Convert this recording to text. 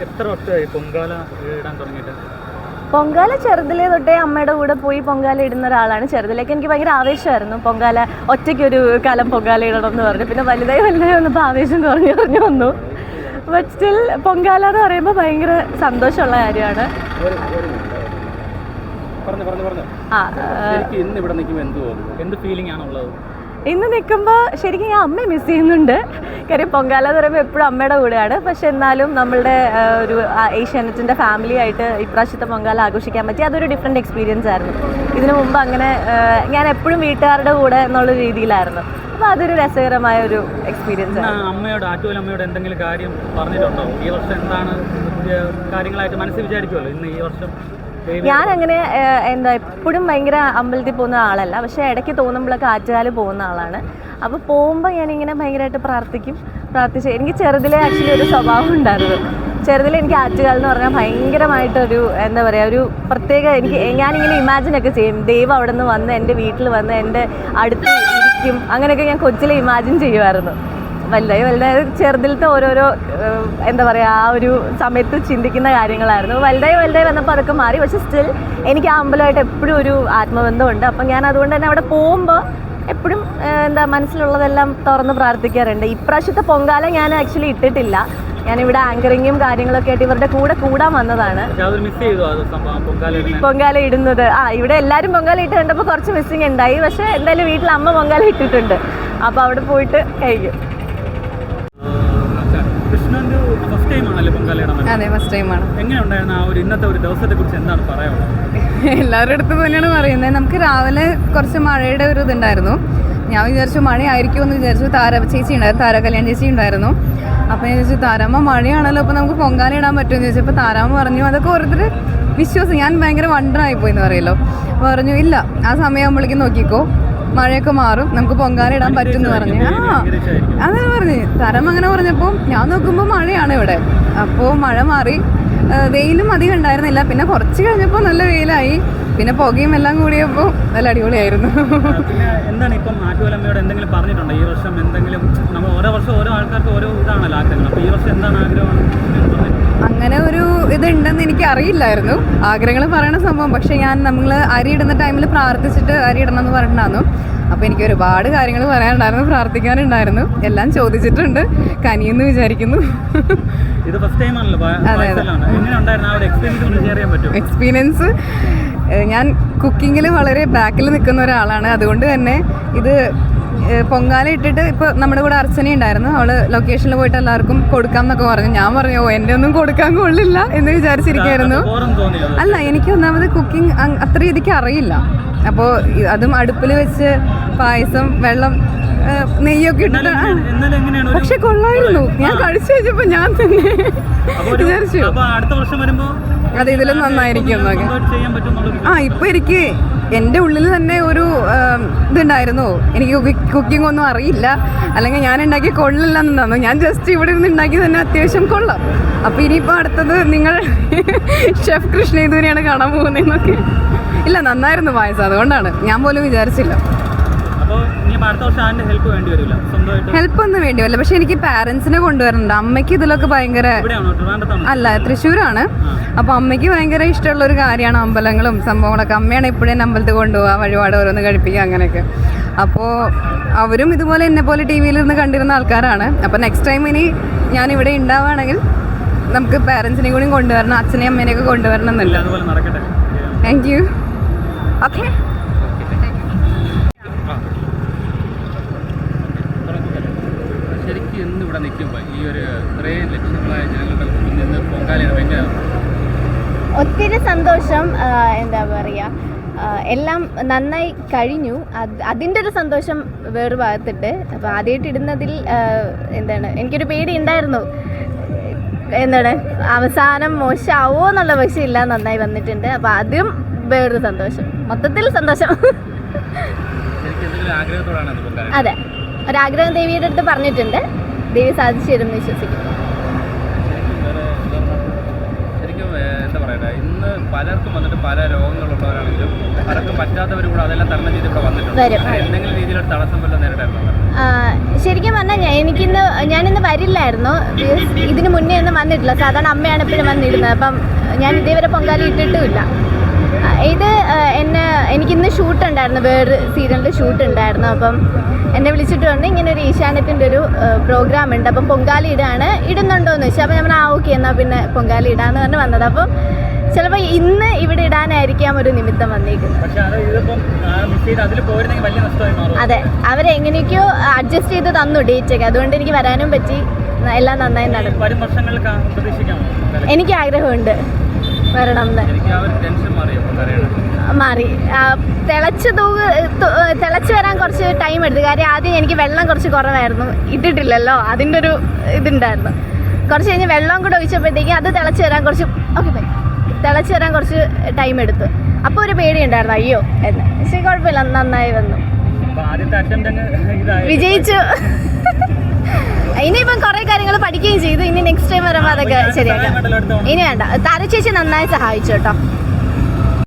എത്ര വർഷമായി പൊങ്കാല ഇടാൻ തുടങ്ങിയിട്ട്? പൊങ്കാല ചെറുതിലേ തൊട്ടേ അമ്മയുടെ കൂടെ പോയി പൊങ്കാല ഇടുന്ന ഒരാളാണ്. ചെറുതിലേക്ക് എനിക്ക് ഭയങ്കര ആവേശമായിരുന്നു പൊങ്കാല, ഒറ്റയ്ക്കൊരു കാലം പൊങ്കാല ഇടണം എന്ന് പറഞ്ഞു. പിന്നെ വലുതായി വന്നപ്പോൾ ആവേശം കുറഞ്ഞു വന്നു. ബട്ട് സ്റ്റിൽ പൊങ്കാല എന്ന് പറയുമ്പോൾ ഭയങ്കര സന്തോഷമുള്ള കാര്യമാണ്. ഇന്ന് നിൽക്കുമ്പോൾ ശരിക്കും ഞാൻ അമ്മയെ മിസ് ചെയ്യുന്നുണ്ട്. കാര്യം പൊങ്കാല എന്ന് പറയുമ്പോൾ എപ്പോഴും അമ്മയുടെ കൂടെയാണ്. പക്ഷെ എന്നാലും നമ്മളുടെ ഒരു ഏഷ്യാനെറ്റിൻ്റെ ഫാമിലി ആയിട്ട് ഇപ്രാവശ്യത്തെ പൊങ്കാല ആഘോഷിക്കാൻ പറ്റി. അതൊരു ഡിഫറെൻറ്റ് എക്സ്പീരിയൻസ് ആയിരുന്നു. ഇതിനു മുമ്പ് അങ്ങനെ ഞാൻ എപ്പോഴും വീട്ടുകാരുടെ കൂടെ എന്നുള്ള രീതിയിലായിരുന്നു. അപ്പോൾ അതൊരു രസകരമായ ഒരു എക്സ്പീരിയൻസ് ആണ്. അമ്മയോട് എന്തെങ്കിലും കാര്യം പറഞ്ഞിട്ടുണ്ടോ? ഈ വർഷം എന്താണ് പുതിയ കാര്യങ്ങളായിട്ട് മനസ്സിൽ വിചാരിക്കുമല്ലോ ഇന്ന് ഈ വർഷം? ഞാൻ അങ്ങനെ എപ്പോഴും ഭയങ്കര അമ്പലത്തിൽ പോകുന്ന ആളല്ല. പക്ഷേ ഇടയ്ക്ക് തോന്നുമ്പോഴൊക്കെ ആറ്റുകാൽ പോകുന്ന ആളാണ്. അപ്പോൾ പോകുമ്പോൾ ഞാനിങ്ങനെ ഭയങ്കരമായിട്ട് പ്രാർത്ഥിച്ച് എനിക്ക് ചെറുതിലെ ആക്ച്വലി ഒരു സ്വഭാവം ഉണ്ടായിരുന്നു. ചെറുതിൽ എനിക്ക് ആറ്റുകാൽ എന്ന് പറഞ്ഞാൽ ഭയങ്കരമായിട്ടൊരു ഒരു പ്രത്യേക ഞാനിങ്ങനെ ഇമാജിനൊക്കെ ചെയ്യും. ദൈവം അവിടെ നിന്ന് വന്ന് എൻ്റെ വീട്ടിൽ വന്ന് എൻ്റെ അടുത്ത് ഇരിക്കും. അങ്ങനെയൊക്കെ ഞാൻ കൊച്ചിലെ ഇമാജിൻ ചെയ്യുമായിരുന്നു. വലുതായി ചെറുതിലത്തെ ഓരോരോ ആ ഒരു സമയത്ത് ചിന്തിക്കുന്ന കാര്യങ്ങളായിരുന്നു. വലുതായി വന്നപ്പോൾ അതൊക്കെ മാറി. പക്ഷെ സ്റ്റിൽ എനിക്ക് ആ അമ്പലമായിട്ട് എപ്പോഴും ഒരു ആത്മബന്ധമുണ്ട്. അപ്പം ഞാൻ അതുകൊണ്ട് തന്നെ അവിടെ പോകുമ്പോൾ എപ്പോഴും മനസ്സിലുള്ളതെല്ലാം തുറന്ന് പ്രാർത്ഥിക്കാറുണ്ട്. ഇപ്രാവശ്യത്തെ പൊങ്കാല ഞാൻ ആക്ച്വലി ഇട്ടിട്ടില്ല. ഞാനിവിടെ ആങ്കറിങ്ങും കാര്യങ്ങളൊക്കെ ആയിട്ട് ഇവരുടെ കൂടെ കൂടാൻ വന്നതാണ്. പൊങ്കാല ഇടുന്നത് ഇവിടെ എല്ലാവരും പൊങ്കാല ഇട്ട് കണ്ടപ്പോൾ കുറച്ച് മിസ്സിങ് ഉണ്ടായി. പക്ഷെ എന്തായാലും വീട്ടിൽ അമ്മ പൊങ്കാല ഇട്ടിട്ടുണ്ട്. അപ്പോൾ അവിടെ പോയിട്ട് കഴിക്കും. അതെ, ഫസ്റ്റ് ടൈമാണ്. എല്ലാവരുടെ അടുത്തും തന്നെയാണ് പറയുന്നത്. നമുക്ക് രാവിലെ കുറച്ച് മഴയുടെ ഒരു ഇതുണ്ടായിരുന്നു. ഞാൻ വിചാരിച്ചു മഴയായിരിക്കും എന്ന് വിചാരിച്ചു. ചേച്ചി ഉണ്ടായിരുന്നു, താര കല്യാൺ ചേച്ചി ഉണ്ടായിരുന്നു. അപ്പം ഞാൻ ചോദിച്ചു, താരാമ്മ മഴയാണല്ലോ, അപ്പോൾ നമുക്ക് പൊങ്കാല ഇടാൻ പറ്റുമെന്ന് ചോദിച്ചപ്പോൾ താരാമ്മ പറഞ്ഞു അതൊക്കെ ഓരോരുത്തർ വിശ്വാസം. ഞാൻ ഭയങ്കര വണ്ടറായിപ്പോയി എന്ന് പറയുമല്ലോ. പറഞ്ഞു ഇല്ല, ആ സമയമാകുമ്പോഴേക്കും നോക്കിക്കോ, മഴയൊക്കെ മാറും, നമുക്ക് പൊങ്കാല ഇടാൻ പറ്റും എന്ന് പറഞ്ഞു. അങ്ങനെ പറഞ്ഞു താരാമ്മ. അങ്ങനെ പറഞ്ഞപ്പോൾ ഞാൻ നോക്കുമ്പോൾ മഴയാണ് ഇവിടെ. അപ്പോൾ മഴ മാറി, വെയിലും അധികം ഉണ്ടായിരുന്നില്ല. പിന്നെ കുറച്ച് കഴിഞ്ഞപ്പോൾ നല്ല വെയിലായി. പിന്നെ പുകയും എല്ലാം കൂടിയപ്പോൾ നല്ല അടിപൊളിയായിരുന്നു. എന്താണ് ഇപ്പം ആറ്റുകാലമ്മയോട് എന്തെങ്കിലും പറഞ്ഞിട്ടുണ്ടോ ഈ വർഷം? എന്തെങ്കിലും നമ്മൾ ഓരോ വർഷം ഓരോ ആൾക്കാർക്ക് ഓരോ ഇതാണല്ലോ ആഗ്രഹങ്ങൾ. അപ്പോൾ ഈ വർഷം എന്താണ് ആഗ്രഹം? അങ്ങനെ ഒരു ഇതുണ്ടെന്ന് എനിക്ക് അറിയില്ലായിരുന്നു, ആഗ്രഹങ്ങൾ പറയണ സംഭവം. പക്ഷെ നമ്മൾ അരി ഇടുന്ന ടൈമിൽ പ്രാർത്ഥിച്ചിട്ട് അരി ഇടണം എന്ന് പറഞ്ഞിട്ടുണ്ടായിരുന്നു. അപ്പോൾ എനിക്ക് ഒരുപാട് കാര്യങ്ങൾ പറയാനുണ്ടായിരുന്നു, പ്രാർത്ഥിക്കാനുണ്ടായിരുന്നു. എല്ലാം ചോദിച്ചിട്ടുണ്ട്, കനിയെന്ന് വിചാരിക്കുന്നു. എക്സ്പീരിയൻസ് ഞാൻ കുക്കിങ്ങിൽ വളരെ ബാക്കിൽ നിൽക്കുന്ന ഒരാളാണ്. അതുകൊണ്ട് തന്നെ ഇത് പൊങ്കാല ഇട്ടിട്ട് ഇപ്പോൾ നമ്മുടെ കൂടെ അർച്ചന ഉണ്ടായിരുന്നു. അവൾ ലൊക്കേഷനിൽ പോയിട്ട് എല്ലാവർക്കും കൊടുക്കാം എന്നൊക്കെ പറഞ്ഞു. ഞാൻ പറഞ്ഞു എൻ്റെ ഒന്നും കൊടുക്കാൻ കൊള്ളില്ല എന്ന് വിചാരിച്ചിരിക്കുകയായിരുന്നു. അല്ല, എനിക്ക് ഒന്നാമത് കുക്കിംഗ് അത്ര രീതിക്ക് അറിയില്ല. അപ്പോൾ അതും അടുപ്പിൽ വെച്ച് പായസം, വെള്ളം, നെയ്യൊക്കെ ഇട്ടിട്ട് പക്ഷെ കൊള്ളായിരുന്നു. ഞാൻ കഴിച്ചു കഴിഞ്ഞപ്പോൾ ഞാൻ തന്നെ വിചാരിച്ചു അത് ഇതിലും നന്നായിരിക്കും എന്നൊക്കെ. ഇപ്പം എനിക്ക് എൻ്റെ ഉള്ളിൽ തന്നെ ഒരു ഇതുണ്ടായിരുന്നു, എനിക്ക് കുക്കിംഗ് ഒന്നും അറിയില്ല, അല്ലെങ്കിൽ ഞാൻ ഉണ്ടാക്കി കൊള്ളില്ല എന്നുണ്ടായിരുന്നു. ഞാൻ ജസ്റ്റ് ഇവിടെ ഇരുന്ന് ഉണ്ടാക്കി തന്നെ അത്യാവശ്യം കൊള്ളാം. അപ്പോൾ ഇനിയിപ്പോൾ അടുത്തത് നിങ്ങൾ ഷെഫ് കൃഷ്ണേതുവിനെയാണ് കാണാൻ പോകുന്നതെന്നൊക്കെ. ഇല്ല, നന്നായിരുന്നു പായസം, അതുകൊണ്ടാണ്. ഞാൻ പോലും വിചാരിച്ചില്ല. ഹെൽപ്പ് ഒന്നും വേണ്ടി വരില്ല. പക്ഷെ എനിക്ക് പാരൻസിനെ കൊണ്ടുവരുന്നുണ്ട്. അമ്മയ്ക്ക് ഇതിലൊക്കെ ഭയങ്കര അല്ല, തൃശ്ശൂരാണ്. അപ്പോൾ അമ്മയ്ക്ക് ഭയങ്കര ഇഷ്ടമുള്ള ഒരു കാര്യമാണ് അമ്പലങ്ങളും സംഭവങ്ങളൊക്കെ. അമ്മയാണ് എപ്പോഴും അമ്പലത്തിൽ കൊണ്ടുപോവുക, വഴിപാട് ഓരോന്ന് കഴിപ്പിക്കുക, അങ്ങനെയൊക്കെ. അപ്പോൾ അവരും ഇതുപോലെ എന്നെ പോലെ ടി വിയിലിരുന്ന് കണ്ടിരുന്ന ആൾക്കാരാണ്. അപ്പോൾ നെക്സ്റ്റ് ടൈം ഇനി ഞാനിവിടെ ഉണ്ടാവുകയാണെങ്കിൽ നമുക്ക് പാരൻസിനെയും കൂടി കൊണ്ടുവരണം, അച്ഛനെയും അമ്മേനെയൊക്കെ കൊണ്ടുവരണം എന്നുണ്ട്. Thank you. ഓക്കെ. ഇവിടെ നിൽക്കുമ്പോൾ ഈ ഒരു ഇത്രയും ലക്ഷങ്ങളായ ജനങ്ങളുടെ നിന്ന് പൊങ്കാലയാണ് ഭയങ്കര ഒത്തിരി സന്തോഷം. എന്താ പറയുക, എല്ലാം നന്നായി കഴിഞ്ഞു. അതിൻ്റെ ഒരു സന്തോഷം വേറെ ഭാഗത്തുണ്ട്. അപ്പോൾ ആദ്യമായിട്ട് ഇടുന്നതിൽ എനിക്കൊരു പേടി ഉണ്ടായിരുന്നു, അവസാനം മോശമാവോ എന്നുള്ള, പക്ഷേ ഇല്ല, നന്നായി വന്നിട്ടുണ്ട്. അപ്പോൾ അതും വേറൊരു സന്തോഷം, മൊത്തത്തിൽ സന്തോഷം. അതെ, ഒരാഗ്രഹം ദേവിയുടെ അടുത്ത് പറഞ്ഞിട്ടുണ്ട്, ദേവി സാധിച്ചു തരുമെന്ന് വിശ്വസിക്കുന്നു. ശരിക്കും എന്താ പറയുക, പറയാനായിട്ട് ഇന്ന് പലർക്കും വന്നിട്ട് പല രോഗങ്ങളുള്ളവരാണെങ്കിലും പലർക്കും പറ്റാത്തവരും കൂടെ അതെല്ലാം തരണം ചെയ്ത് ഇവിടെ വന്നിട്ടുണ്ട്. വരും. അങ്ങനെ എന്തെങ്കിലും രീതിയിലൊരു തടസ്സം വല്ലതും നേരിടാറുണ്ടോ? ശരിക്കും പറഞ്ഞാൽ ഞാനിന്ന് വരില്ലായിരുന്നു. ഇതിന് മുന്നേ ഒന്നും വന്നിട്ടില്ല. സാധാരണ അമ്മയാണ് എപ്പോഴും വന്നിരുന്നത്. അപ്പം ഞാൻ ഇതേവരെ പൊങ്കാല ഇട്ടിട്ടുമില്ല. ഇത് എനിക്കിന്ന് ഷൂട്ട് ഉണ്ടായിരുന്നു, വേറൊരു സീരിയലിൻ്റെ ഷൂട്ട് ഉണ്ടായിരുന്നു. അപ്പം എന്നെ വിളിച്ചിട്ട് പറഞ്ഞു ഇങ്ങനെ ഒരു ഏഷ്യാനെറ്റിൻ്റെ ഒരു പ്രോഗ്രാം ഉണ്ട്, അപ്പം പൊങ്കാല ഇടുന്നുണ്ടോയെന്ന് ചോദിച്ചു. അപ്പോൾ ഞാൻ ഓക്കെ എന്നാൽ പിന്നെ പൊങ്കാല ഇടാന്ന് പറഞ്ഞ് വന്നത്. അപ്പം ചിലപ്പോൾ ഇന്ന് ഇവിടെ ഇടാനായിരിക്കാം ഒരു നിമിത്തം വന്നിരിക്കുന്നത്. അതെ, അവരെങ്ങനെയൊക്കെയോ അഡ്ജസ്റ്റ് ചെയ്ത് തന്നു ഡേറ്റൊക്കെ, അതുകൊണ്ട് എനിക്ക് വരാനും പറ്റി. എല്ലാം നന്നായി നടന്നു. എനിക്ക് ആഗ്രഹമുണ്ട് വരണം എന്ന്. മാറി തിളച്ച് വരാൻ കുറച്ച് ടൈം എടുത്തു. കാര്യം ആദ്യം എനിക്ക് വെള്ളം കുറച്ച് കുറവായിരുന്നു, ഇട്ടിട്ടില്ലല്ലോ, അതിൻ്റെ ഒരു ഇതുണ്ടായിരുന്നു. കുറച്ച് കഴിഞ്ഞ് വെള്ളം കൂടെ ഒഴിച്ചപ്പോഴത്തേക്കും അത് തിളച്ച് വരാൻ കുറച്ച് ടൈം എടുത്തു. അപ്പോൾ ഒരു പേടിയുണ്ടായിരുന്നു അയ്യോ എന്ന്. പക്ഷേ കുഴപ്പമില്ല, നന്നായി വന്നു, വിജയിച്ചു. ഇനിയിപ്പം കുറേ കാര്യങ്ങൾ പഠിക്കുകയും ചെയ്തു. ഇനി നെക്സ്റ്റ് ടൈം വരുമ്പോൾ അതൊക്കെ ശരിയാക്കാം. ഇനി വേണ്ട, താര ചേച്ചി നന്നായി സഹായിച്ചു കേട്ടോ.